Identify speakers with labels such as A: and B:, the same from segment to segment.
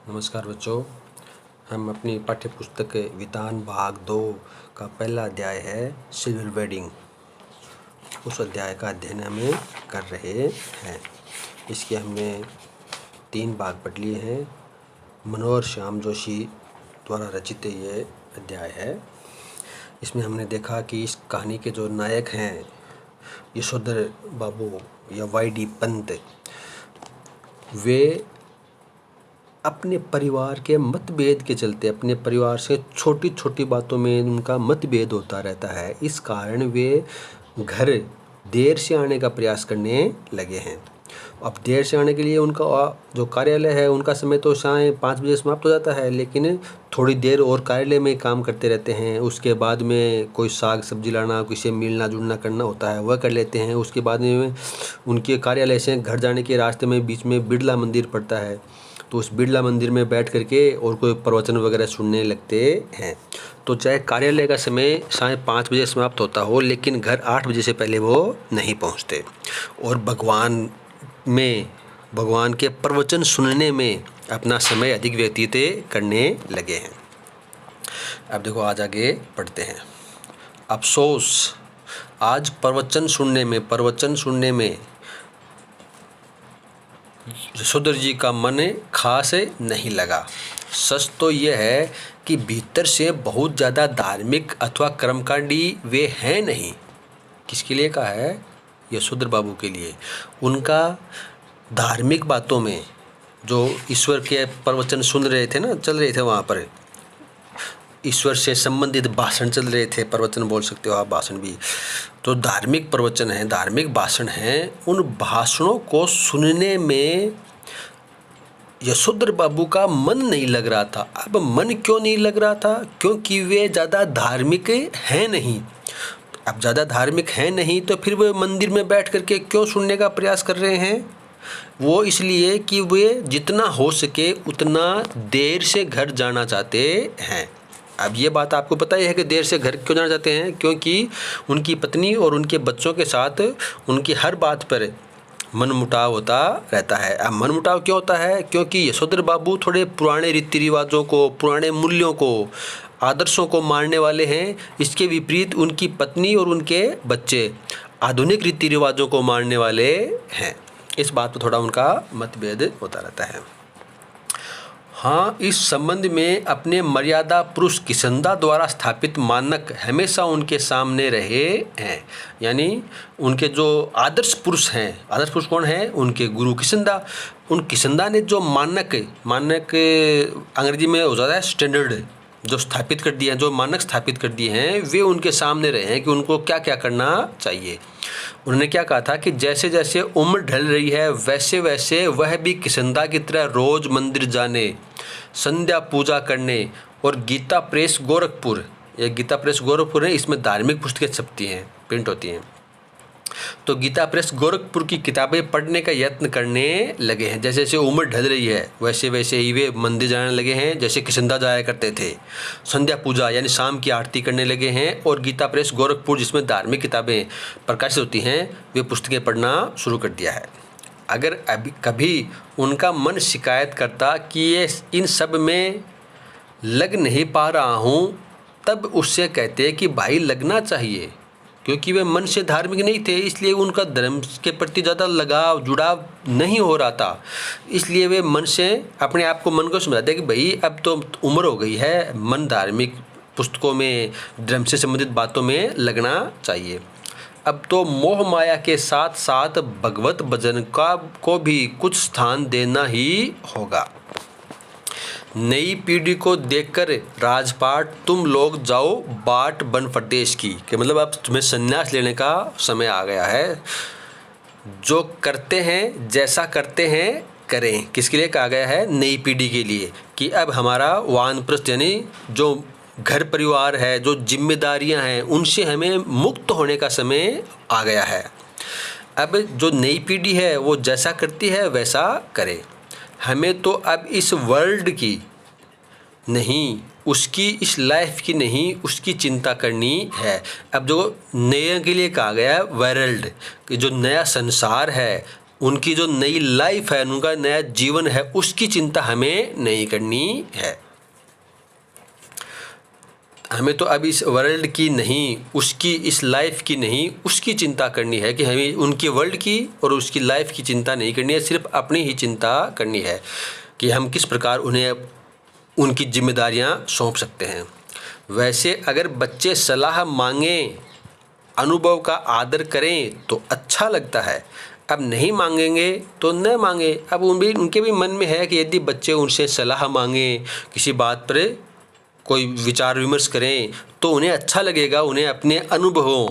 A: नमस्कार बच्चों, हम अपनी पाठ्य पुस्तक विधान भाग 2 का पहला अध्याय है सिविल वेडिंग। उस अध्याय का अध्ययन हमें कर रहे हैं। इसके हमने 3 भाग पढ़ लिए हैं। मनोहर श्याम जोशी द्वारा रचित ये अध्याय है। इसमें हमने देखा कि इस कहानी के जो नायक हैं यशोधर बाबू या वाई.डी. पंत, वे अपने परिवार के मतभेद के चलते, अपने परिवार से छोटी छोटी बातों में उनका मतभेद होता रहता है। इस कारण वे घर देर से आने का प्रयास करने लगे हैं। अब देर से आने के लिए उनका जो कार्यालय है उनका समय तो शाम 5 बजे समाप्त हो जाता है, लेकिन थोड़ी देर और कार्यालय में काम करते रहते हैं। उसके बाद में कोई साग सब्जी लाना, किसी से मिलना जुलना करना होता है, वह कर लेते हैं। उसके बाद में उनके कार्यालय से घर जाने के रास्ते में बीच में बिड़ला मंदिर पड़ता है, तो उस बिड़ला मंदिर में बैठ करके और कोई प्रवचन वगैरह सुनने लगते हैं। तो चाहे कार्यालय का समय 5:30 बजे समाप्त होता हो, लेकिन घर 8 बजे से पहले वो नहीं पहुंचते और भगवान के प्रवचन सुनने में अपना समय अधिक व्यतीत करने लगे हैं। अब देखो, आज आगे पढ़ते हैं। अफसोस, आज प्रवचन सुनने में यशोधर जी का मन खास नहीं लगा। सच तो यह है कि भीतर से बहुत ज़्यादा धार्मिक अथवा कर्मकांडी वे हैं नहीं। किसके लिए कहा है? यशोधर बाबू के लिए। उनका धार्मिक बातों में, जो ईश्वर के प्रवचन सुन रहे थे ना, चल रहे थे वहाँ पर, ईश्वर से संबंधित भाषण चल रहे थे, प्रवचन बोल सकते हो आप, भाषण भी, तो धार्मिक प्रवचन हैं, धार्मिक भाषण हैं। उन भाषणों को सुनने में यशोधर बाबू का मन नहीं लग रहा था। अब मन क्यों नहीं लग रहा था? क्योंकि वे ज़्यादा धार्मिक हैं नहीं। अब ज़्यादा धार्मिक हैं नहीं तो फिर वे मंदिर में बैठ करके क्यों सुनने का प्रयास कर रहे हैं? वो इसलिए कि वे जितना हो सके उतना देर से घर जाना चाहते हैं। अब ये बात आपको पता ही है कि देर से घर क्यों जाना चाहते हैं, क्योंकि उनकी पत्नी और उनके बच्चों के साथ उनकी हर बात पर मनमुटाव होता रहता है। अब मनमुटाव क्यों होता है? क्योंकि यशोधर बाबू थोड़े पुराने रीति रिवाजों को, पुराने मूल्यों को, आदर्शों को मानने वाले हैं। इसके विपरीत उनकी पत्नी और उनके बच्चे आधुनिक रीति रिवाजों को मानने वाले हैं। इस बात पर थोड़ा उनका मतभेद होता रहता है। हाँ, इस संबंध में अपने मर्यादा पुरुष किशनदा द्वारा स्थापित मानक हमेशा उनके सामने रहे हैं। यानी उनके जो आदर्श पुरुष हैं, आदर्श पुरुष कौन है? उनके गुरु किशनदा। उन किशनदा ने जो मानक अंग्रेजी में हो जाता है स्टैंडर्ड, जो स्थापित कर दिए हैं, जो मानक स्थापित कर दिए हैं, वे उनके सामने रहे हैं कि उनको क्या क्या करना चाहिए। उन्होंने क्या कहा था कि जैसे जैसे उम्र ढल रही है वैसे वैसे वह भी किशनदा की तरह रोज मंदिर जाने, संध्या पूजा करने और गीता प्रेस गोरखपुर, ये गीता प्रेस गोरखपुर है, इसमें धार्मिक पुस्तकें छपती हैं, प्रिंट होती हैं, तो गीता प्रेस गोरखपुर की किताबें पढ़ने का यत्न करने लगे हैं। जैसे जैसे उम्र ढल रही है वैसे वैसे ही वे मंदिर जाने लगे हैं, जैसे किशनदा जाया करते थे। संध्या पूजा यानी शाम की आरती करने लगे हैं, और गीता प्रेस गोरखपुर जिसमें धार्मिक किताबें प्रकाशित होती हैं, वे पुस्तकें पढ़ना शुरू कर दिया है। अगर अभी कभी उनका मन शिकायत करता कि ये इन सब में लग नहीं पा रहा हूँ, तब उससे कहते कि भाई लगना चाहिए, क्योंकि वे मन से धार्मिक नहीं थे, इसलिए उनका धर्म के प्रति ज़्यादा लगाव जुड़ाव नहीं हो रहा था। इसलिए वे मन से अपने आप को, मन को समझाते कि भाई अब तो उम्र हो गई है, मन धार्मिक पुस्तकों में, धर्म से संबंधित बातों में लगना चाहिए। अब तो मोह माया के साथ साथ भगवत भजन को भी कुछ स्थान देना ही होगा। नई पीढ़ी को देखकर राजपाट तुम लोग जाओ बाट बन प्रदेश की, कि मतलब अब तुम्हें संन्यास लेने का समय आ गया है। जो करते हैं, जैसा करते हैं करें। किसके लिए कहा गया है? नई पीढ़ी के लिए, कि अब हमारा वानप्रस्थ यानी जो घर परिवार है, जो जिम्मेदारियां हैं, उनसे हमें मुक्त होने का समय आ गया है। अब जो नई पीढ़ी है वो जैसा करती है वैसा करे। हमें तो अब इस वर्ल्ड की नहीं, उसकी इस लाइफ की नहीं, उसकी चिंता करनी है। अब जो नए के लिए कहा गया है वर्ल्ड, कि जो नया संसार है, उनकी जो नई लाइफ है, उनका नया जीवन है, उसकी चिंता हमें नहीं करनी है। हमें तो अब इस वर्ल्ड की नहीं, उसकी इस लाइफ की नहीं, उसकी चिंता करनी है कि हमें उनकी वर्ल्ड की और उसकी लाइफ की चिंता नहीं करनी है, सिर्फ अपनी ही चिंता करनी है कि हम किस प्रकार उन्हें उनकी जिम्मेदारियां सौंप सकते हैं। वैसे अगर बच्चे सलाह मांगें, अनुभव का आदर करें तो अच्छा लगता है। अब नहीं मांगेंगे तो न मांगे। अब उनके भी मन में है कि यदि बच्चे उनसे सलाह मांगें, किसी बात पर कोई विचार विमर्श करें तो उन्हें अच्छा लगेगा, उन्हें अपने अनुभवों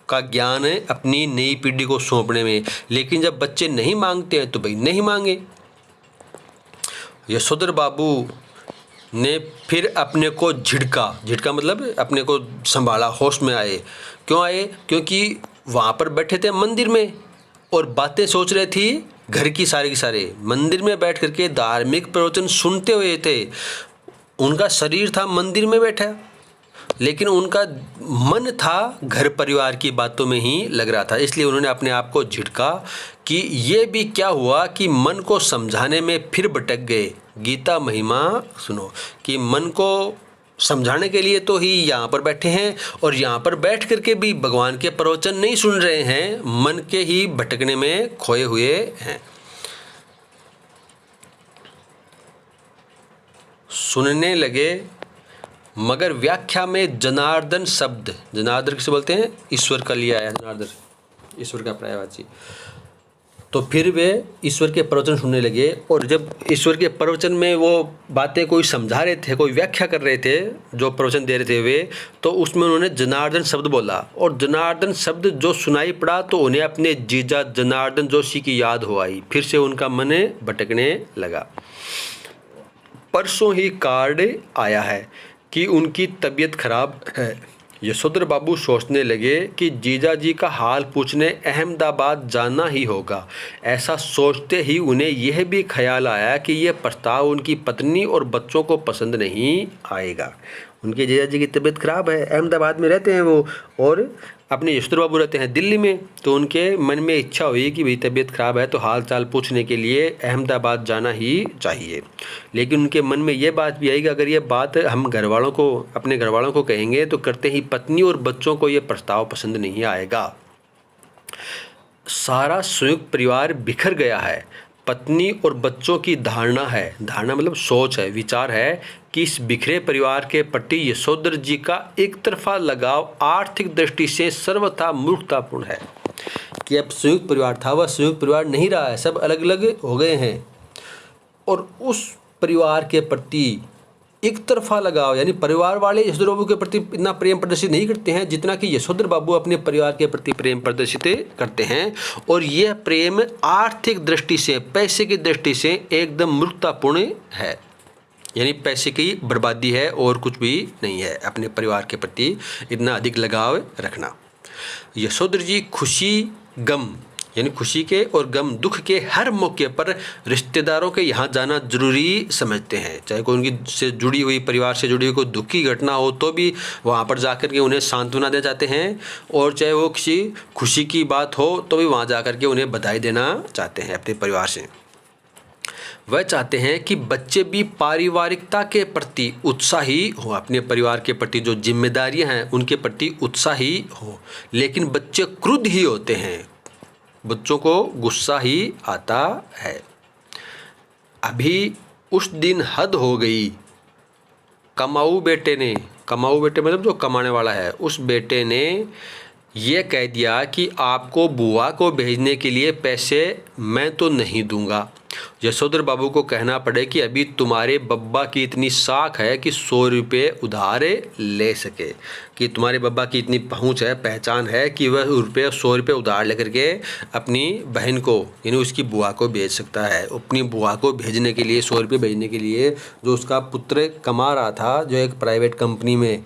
A: का ज्ञान है अपनी नई पीढ़ी को सौंपने में। लेकिन जब बच्चे नहीं मांगते हैं तो भाई नहीं मांगे। यशोधर बाबू ने फिर अपने को झिड़का मतलब अपने को संभाला, होश में आए। क्यों आए? क्योंकि वहाँ पर बैठे थे मंदिर में और बातें सोच रहे थी घर की सारे मंदिर में बैठ करके धार्मिक प्रवचन सुनते हुए थे। उनका शरीर था मंदिर में बैठा, लेकिन उनका मन था घर परिवार की बातों में ही लग रहा था। इसलिए उन्होंने अपने आप को झिड़का कि ये भी क्या हुआ कि मन को समझाने में फिर भटक गए। गीता महिमा सुनो कि मन को समझाने के लिए तो ही यहाँ पर बैठे हैं और यहाँ पर बैठ करके भी भगवान के प्रवचन नहीं सुन रहे हैं, मन के ही भटकने में खोए हुए हैं। सुनने लगे मगर व्याख्या में जनार्दन शब्द, जनार्दन किसे बोलते हैं? ईश्वर का लिया है, जनार्दन ईश्वर का पर्यायवाची। तो फिर वे ईश्वर के प्रवचन सुनने लगे और जब ईश्वर के प्रवचन में वो बातें कोई समझा रहे थे, कोई व्याख्या कर रहे थे, जो प्रवचन दे रहे थे वे, तो उसमें उन्होंने जनार्दन शब्द बोला और जनार्दन शब्द जो सुनाई पड़ा तो उन्हें अपने जीजा जनार्दन जोशी की याद हो आई। फिर से उनका मन भटकने लगा। परसों ही कार्ड आया है कि उनकी तबीयत खराब है। यशोधर बाबू सोचने लगे कि जीजा जी का हाल पूछने अहमदाबाद जाना ही होगा। ऐसा सोचते ही उन्हें यह भी ख्याल आया कि यह प्रस्ताव उनकी पत्नी और बच्चों को पसंद नहीं आएगा। उनके जीजा जी की तबीयत खराब है, अहमदाबाद में रहते हैं वो, और अपने यशोधर बाबू रहते हैं दिल्ली में। तो उनके मन में इच्छा हुई कि भाई तबीयत खराब है तो हाल चाल पूछने के लिए अहमदाबाद जाना ही चाहिए। लेकिन उनके मन में ये बात भी आई कि अगर ये बात हम अपने घर वालों को कहेंगे तो करते ही पत्नी और बच्चों को ये प्रस्ताव पसंद नहीं आएगा। सारा संयुक्त परिवार बिखर गया है। पत्नी और बच्चों की धारणा मतलब सोच है, विचार है कि इस बिखरे परिवार के प्रति यशोधर जी का एक तरफा लगाव आर्थिक दृष्टि से सर्वथा मूर्खतापूर्ण है। कि अब संयुक्त परिवार था, वह संयुक्त परिवार नहीं रहा है, सब अलग अलग हो गए हैं और उस परिवार के प्रति एक तरफा लगाव, यानी परिवार वाले यशोधर बाबू के प्रति इतना प्रेम प्रदर्शित नहीं करते हैं जितना कि यशोधर बाबू अपने परिवार के प्रति प्रेम प्रदर्शित करते हैं। और यह प्रेम आर्थिक दृष्टि से, पैसे की दृष्टि से एकदम मूर्खतापूर्ण है, यानी पैसे की बर्बादी है और कुछ भी नहीं है। अपने परिवार के प्रति इतना अधिक लगाव रखना। यशोधर जी खुशी गम, यानी खुशी के और गम दुख के हर मौके पर रिश्तेदारों के यहाँ जाना जरूरी समझते हैं। चाहे कोई उनकी से जुड़ी हुई, परिवार से जुड़ी हुई कोई दुख की घटना हो तो भी वहाँ पर जाकर के उन्हें सांत्वना देना चाहते हैं, और चाहे वो किसी खुशी की बात हो तो भी वहाँ जाकर के उन्हें बधाई देना चाहते हैं अपने परिवार से। वह चाहते हैं कि बच्चे भी पारिवारिकता के प्रति उत्साही हो, अपने परिवार के प्रति जो जिम्मेदारियां हैं उनके प्रति उत्साही हो। लेकिन बच्चे क्रुद्ध ही होते हैं, बच्चों को गुस्सा ही आता है। अभी उस दिन हद हो गई। कमाऊ बेटे मतलब जो कमाने वाला है, उस बेटे ने ये कह दिया कि आपको बुआ को भेजने के लिए पैसे मैं तो नहीं दूंगा। यशोधर बाबू को कहना पड़े कि अभी तुम्हारे बब्बा की इतनी साख है कि 100 रुपये उधार ले सके, कि तुम्हारे बब्बा की इतनी पहुंच है, पहचान है कि वह 100 रुपये उधार लेकर के अपनी बहन को, यानी उसकी बुआ को भेज सकता है। अपनी बुआ को भेजने के लिए 100 रुपये भेजने के लिए जो उसका पुत्र कमा रहा था, जो एक प्राइवेट कंपनी में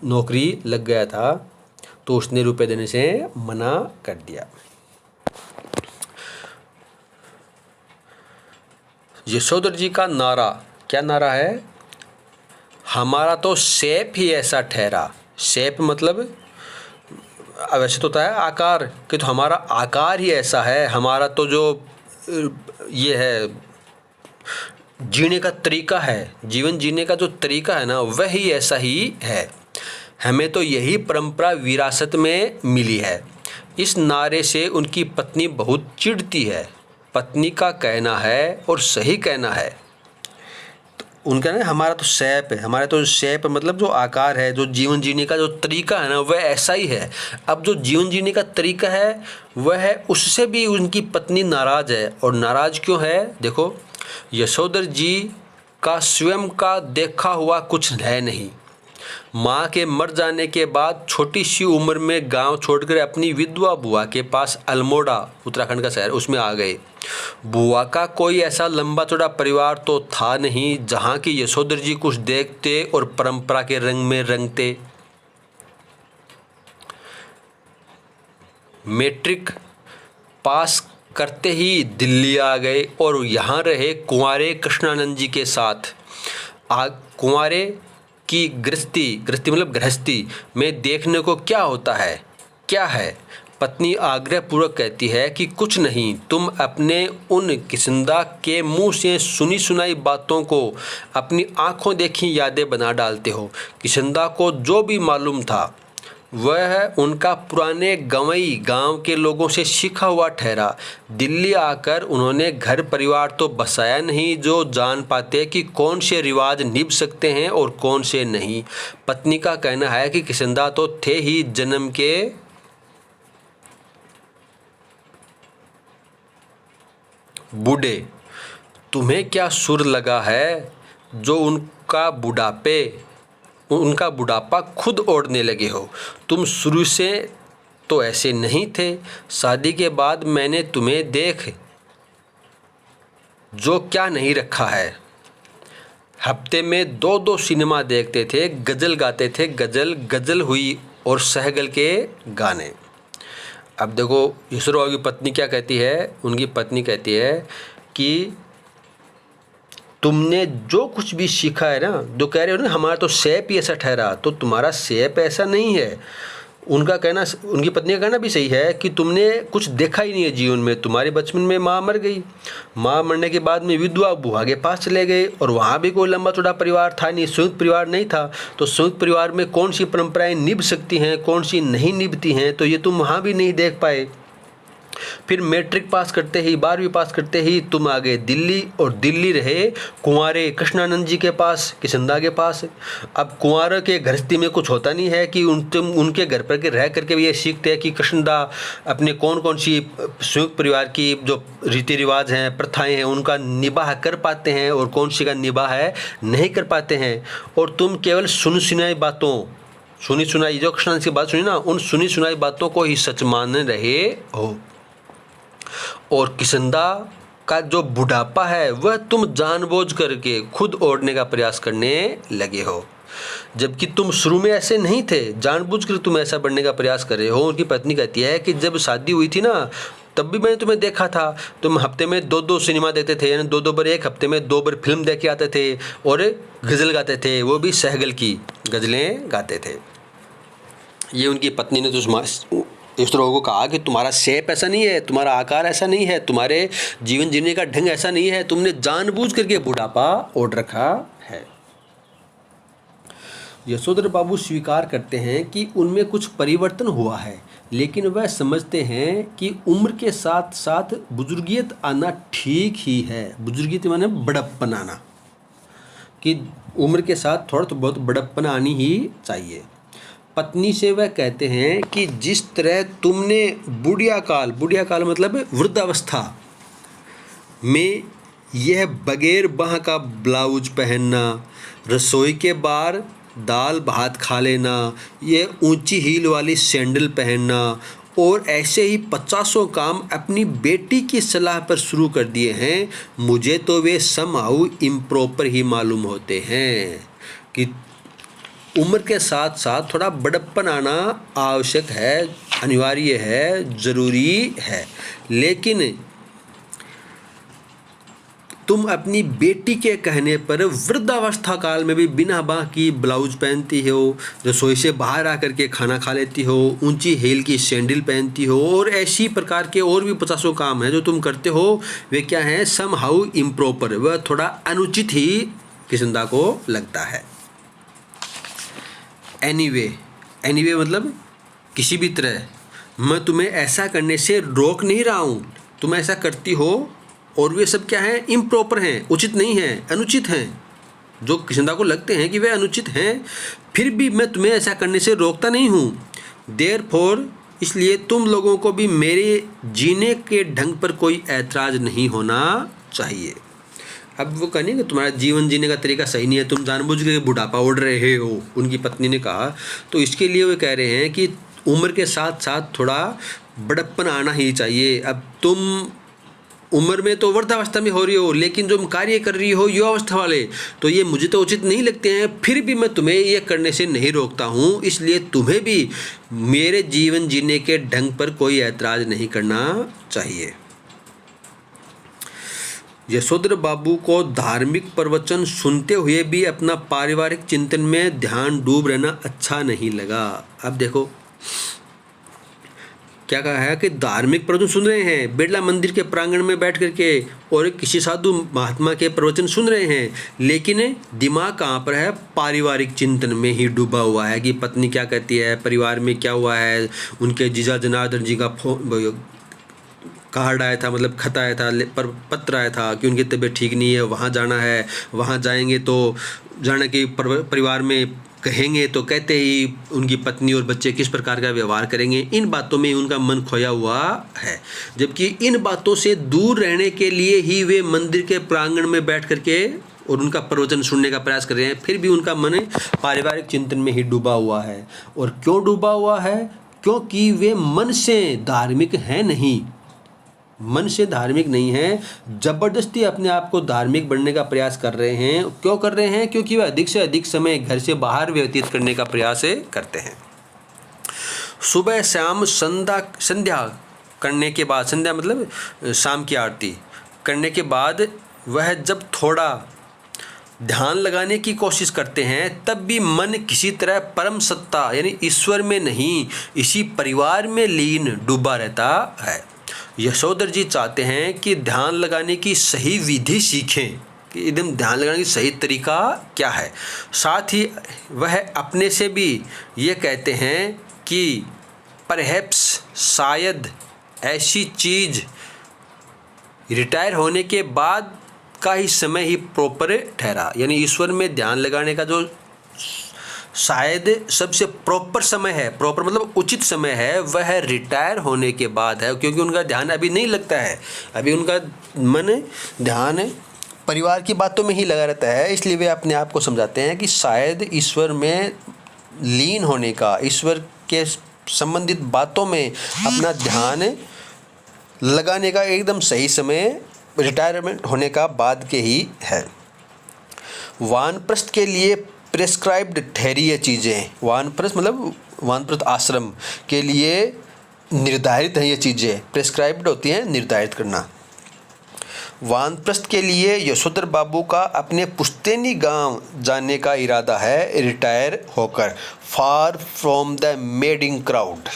A: नौकरी लग गया था, तो उसने रुपये देने से मना कर दिया। यशोधर जी का नारा, क्या नारा है? हमारा तो शेप ही ऐसा ठहरा। शेप मतलब वैसे तो होता है आकार, कि तो हमारा आकार ही ऐसा है, हमारा तो जो ये है जीने का तरीका है, जीवन जीने का जो तरीका है ना वह ही ऐसा ही है। हमें तो यही परंपरा विरासत में मिली है। इस नारे से उनकी पत्नी बहुत चिढ़ती है। पत्नी का कहना है और सही कहना है। तो उनका ना हमारा तो शेप है, हमारा तो शेप मतलब जो आकार है, जो जीवन जीने का जो तरीका है ना वह ऐसा ही है। अब जो जीवन जीने का तरीका है वह है, उससे भी उनकी पत्नी नाराज़ है। और नाराज़ क्यों है? देखो, यशोधर जी का स्वयं का देखा हुआ कुछ है नहीं। माँ के मर जाने के बाद छोटी सी उम्र में गांव छोड़कर अपनी विधवा बुआ के पास अल्मोड़ा, उत्तराखंड का शहर, उसमें आ गए। बुआ का कोई ऐसा लंबा चौड़ा परिवार तो था नहीं जहाँ की यशोधर जी कुछ देखते और परंपरा के रंग में रंगते। मैट्रिक पास करते ही दिल्ली आ गए और यहाँ रहे कुंवारे कृष्णानंद जी के साथ। कुंवारे की गृहस्थी मतलब गृहस्थी में देखने को क्या होता है, क्या है? पत्नी आग्रहपूर्वक कहती है कि कुछ नहीं, तुम अपने उन किसिंदा के मुंह से सुनी सुनाई बातों को अपनी आंखों देखी यादें बना डालते हो। किसिंदा को जो भी मालूम था वह उनका पुराने गंवई गांव के लोगों से सीखा हुआ ठहरा। दिल्ली आकर उन्होंने घर परिवार तो बसाया नहीं जो जान पाते कि कौन से रिवाज निभ सकते हैं और कौन से नहीं। पत्नी का कहना है कि किसिंदा तो थे ही जन्म के बूढ़े। तुम्हें क्या सुर लगा है जो उनका बुढ़ापा खुद ओढ़ने लगे हो? तुम शुरू से तो ऐसे नहीं थे। शादी के बाद मैंने तुम्हें देख जो क्या नहीं रखा है। हफ्ते में 2-2 सिनेमा देखते थे, गज़ल गाते थे, गज़ल हुई और सहगल के गाने। अब देखो यशोधर की पत्नी क्या कहती है? उनकी पत्नी कहती है कि तुमने जो कुछ भी सीखा है ना, जो कह रहे हो ना हमारा तो शेप ही ऐसा ठहरा, तो तुम्हारा शेप ऐसा नहीं है। उनकी पत्नी का कहना भी सही है कि तुमने कुछ देखा ही नहीं है जीवन में। तुम्हारे बचपन में माँ मर गई, माँ मरने के बाद में विधवा बुआ के पास चले गए और वहाँ भी कोई लंबा चौड़ा परिवार था नहीं, संयुक्त परिवार नहीं था। तो संयुक्त परिवार में कौन सी परंपराएं निभ सकती हैं, कौन सी नहीं निभती हैं, तो ये तुम वहाँ भी नहीं देख पाए। फिर मैट्रिक पास करते ही, 12वीं पास करते ही तुम आ गए दिल्ली और दिल्ली रहे कुंवारे कृष्णानंद जी के पास, किसिंदा के पास। अब कुंवारों के गृहस्थी में कुछ होता नहीं है कि उनके घर पर के रह करके भी ये सीखते हैं कि कृष्णदा अपने कौन कौन सी संयुक्त परिवार की जो रीति रिवाज हैं, प्रथाएं हैं, उनका निबाह कर पाते हैं और कौन सी का निबाह है नहीं कर पाते हैं। और तुम केवल सुनी सुनाई जो कृष्णानंद की बात सुनी ना, उन सुनी सुनाई बातों को ही सच मान रहे हो। और किसिंदा का जो बुढ़ापा है वह तुम जानबूझ करके खुद ओढ़ने का प्रयास करने लगे हो, जबकि तुम शुरू में ऐसे नहीं थे। जानबूझ कर तुम ऐसा बनने का प्रयास कर रहे हो। उनकी पत्नी कहती है कि जब शादी हुई थी ना तब भी मैंने तुम्हें देखा था, तुम हफ्ते में 2-2 सिनेमा देखते थे, यानी 2-2 बार, एक हफ्ते में 2 बार फिल्म देख के आते थे और गज़ल गाते थे, वो भी सहगल की गज़लें गाते थे। ये उनकी पत्नी ने तो इस तरह को कहा कि तुम्हारा शेप ऐसा नहीं है, तुम्हारा आकार ऐसा नहीं है, तुम्हारे जीवन जीने का ढंग ऐसा नहीं है, तुमने जानबूझ करके बुढ़ापा ओढ़ रखा है। यशोधर बाबू स्वीकार करते हैं कि उनमें कुछ परिवर्तन हुआ है, लेकिन वह समझते हैं कि उम्र के साथ साथ बुजुर्गियत आना ठीक ही है। बुजुर्गियत माने बड़प्पन आना, कि उम्र के साथ थोड़ा तो बहुत बड़प्पन आनी ही चाहिए। पत्नी से वह कहते हैं कि जिस तरह तुमने बुढ़िया काल मतलब वृद्धावस्था में यह बगैर बाह का ब्लाउज पहनना, रसोई के बाहर दाल भात खा लेना, यह ऊंची हील वाली सैंडल पहनना और ऐसे ही 50 काम अपनी बेटी की सलाह पर शुरू कर दिए हैं, मुझे तो वे समहाउ इम्प्रॉपर ही मालूम होते हैं। कि उम्र के साथ साथ थोड़ा बड़प्पन आना आवश्यक है, अनिवार्य है, ज़रूरी है, लेकिन तुम अपनी बेटी के कहने पर वृद्धावस्था काल में भी बिना बाँह की ब्लाउज पहनती हो, रसोई से बाहर आकर के खाना खा लेती हो, ऊंची हील की सैंडल पहनती हो और ऐसी प्रकार के और भी 50 काम हैं जो तुम करते हो, वे क्या हैं? सम हाउ इम्प्रॉपर, वह थोड़ा अनुचित ही किसंदा को लगता है। एनीवे मतलब किसी भी तरह, मैं तुम्हें ऐसा करने से रोक नहीं रहा हूँ, तुम ऐसा करती हो और वे सब क्या हैं? इम्प्रॉपर हैं, उचित नहीं हैं, अनुचित हैं, जो किसंदा को लगते हैं कि वे अनुचित हैं, फिर भी मैं तुम्हें ऐसा करने से रोकता नहीं हूँ। देयरफॉर, इसलिए तुम लोगों को भी मेरे जीने के ढंग पर कोई ऐतराज़ नहीं होना चाहिए। अब वो कहने कि तुम्हारा जीवन जीने का तरीका सही नहीं है, तुम जानबूझ के बुढ़ापा ओढ़ रहे हो, उनकी पत्नी ने कहा। तो इसके लिए वे कह रहे हैं कि उम्र के साथ साथ थोड़ा बड़प्पन आना ही चाहिए। अब तुम उम्र में तो वृद्धावस्था में हो रही हो, लेकिन जो कार्य कर रही हो युवावस्था वाले, तो ये मुझे तो उचित नहीं लगते हैं, फिर भी मैं तुम्हें ये करने से नहीं रोकता हूँ। इसलिए तुम्हें भी मेरे जीवन जीने के ढंग पर कोई ऐतराज़ नहीं करना चाहिए। यशोधर बाबू को धार्मिक प्रवचन सुनते हुए भी अपना पारिवारिक चिंतन में ध्यान डूब रहना अच्छा नहीं लगा। अब देखो क्या कहा है कि धार्मिक प्रवचन सुन रहे हैं, बिरला मंदिर के प्रांगण में बैठ करके और किसी साधु महात्मा के प्रवचन सुन रहे हैं, लेकिन दिमाग कहाँ पर है? पारिवारिक चिंतन में ही डूबा हुआ है कि पत्नी क्या कहती है, परिवार में क्या हुआ है, उनके जीजा जनार्दन जी का कार्ड आया था, मतलब खत आया था, पर पत्र आया था कि उनकी तबीयत ठीक नहीं है, वहाँ जाना है, वहाँ जाएंगे तो जाने के परिवार में कहेंगे तो कहते ही उनकी पत्नी और बच्चे किस प्रकार का व्यवहार करेंगे, इन बातों में उनका मन खोया हुआ है। जबकि इन बातों से दूर रहने के लिए ही वे मंदिर के प्रांगण में बैठ करके और उनका प्रवचन सुनने का प्रयास कर रहे हैं, फिर भी उनका मन पारिवारिक चिंतन में ही डूबा हुआ है। और क्यों डूबा हुआ है? क्योंकि वे मन से धार्मिक हैं नहीं, मन से धार्मिक नहीं है, जबरदस्ती अपने आप को धार्मिक बनने का प्रयास कर रहे हैं। क्यों कर रहे हैं? क्योंकि वह अधिक से अधिक समय घर से बाहर व्यतीत करने का प्रयास करते हैं। सुबह शाम संध्या करने के बाद, संध्या मतलब शाम की आरती करने के बाद वह जब थोड़ा ध्यान लगाने की कोशिश करते हैं, तब भी मन किसी तरह परम सत्ता यानी ईश्वर में नहीं, इसी परिवार में लीन डूबा रहता है। यशोधर जी चाहते हैं कि ध्यान लगाने की सही विधि सीखें कि एकदम ध्यान लगाने की सही तरीका क्या है। साथ ही वह अपने से भी ये कहते हैं कि परहैप्स शायद ऐसी चीज़ रिटायर होने के बाद का ही समय ही प्रॉपर ठहरा, यानी ईश्वर में ध्यान लगाने का जो शायद सबसे प्रॉपर समय है, प्रॉपर मतलब उचित समय है, वह रिटायर होने के बाद है, क्योंकि उनका ध्यान अभी नहीं लगता है, अभी उनका मन ध्यान परिवार की बातों में ही लगा रहता है। इसलिए वे अपने आप को समझाते हैं कि शायद ईश्वर में लीन होने का, ईश्वर के संबंधित बातों में अपना ध्यान लगाने का एकदम सही समय रिटायरमेंट होने का बाद के ही है। वानप्रस्थ के लिए प्रेस्क्राइब्ड ठहरी ये चीज़ें, वानप्रस्थ मतलब वानप्रस्थ आश्रम के लिए निर्धारित हैं ये चीज़ें, प्रेस्क्राइब्ड होती हैं निर्धारित करना। वानप्रस्थ के लिए यशोधर बाबू का अपने पुश्तैनी गांव जाने का इरादा है, रिटायर होकर, far from the madding crowd.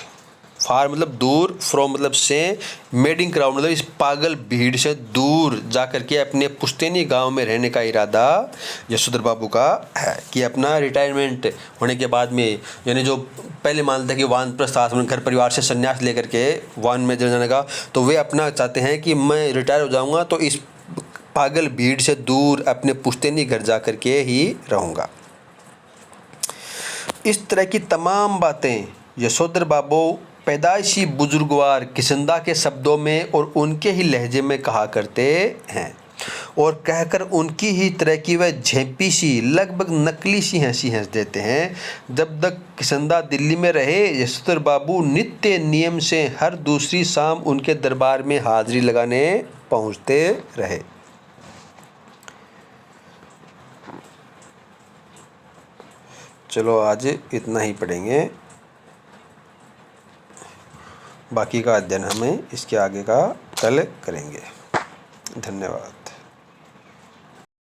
A: Far मतलब दूर, फ्रॉम मतलब से, मेडिंग क्राउड मतलब इस पागल भीड़ से दूर जा कर के अपने पुश्तैनी गांव में रहने का इरादा यशोधर बाबू का है कि अपना रिटायरमेंट होने के बाद में, यानी जो पहले मानते हैं कि वानप्रस्थ आश्रम घर परिवार से संन्यास लेकर के वान में जाने का, तो वे अपना चाहते हैं कि मैं रिटायर हो जाऊँगा तो इस पागल भीड़ से दूर अपने पुश्तैनी घर जा कर के ही रहूँगा। इस तरह की तमाम बातें यशोधर बाबू पैदाइशी बुजुर्गवार किसंदा के शब्दों में और उनके ही लहजे में कहा करते हैं, और कहकर उनकी ही तरह की वह झेंपी सी लगभग नकली सी हंसी हंस देते हैं। जब तक किसंदा दिल्ली में रहे, यशोधर बाबू नित्य नियम से हर दूसरी शाम उनके दरबार में हाजिरी लगाने पहुंचते रहे। चलो आज इतना ही पढ़ेंगे, बाकी का अध्ययन हमें इसके आगे का कल करेंगे। धन्यवाद।